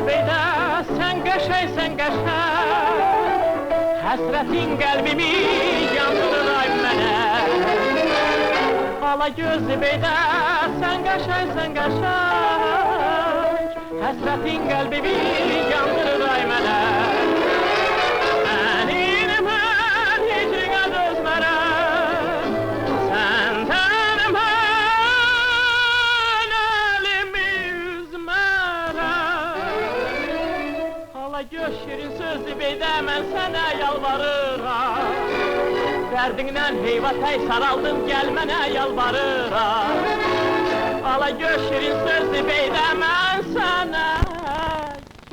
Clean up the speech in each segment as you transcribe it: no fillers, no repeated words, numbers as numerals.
Zübeyde, sen qəşəng, həsrətin qəlbimi yandırır ay mənə. Ala göz Zübeyde, sen qəşəng, həsrətin qəlbimi yandırır ay mənə. Mən hicrinə dözmərəm, səndən mən əlimi üzmərəm. Ala göz şirin söz Zübeyde, mən sənə yalvarıram. Dərdindən heyvatay saraldım, gəl mənə yalvarıram. Ala göz şirin söz Zübeyde, mən sənə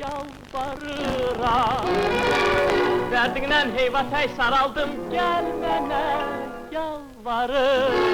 yalvarıram. Dərdindən heyvatay saraldım, gəl mənə yalvarıram.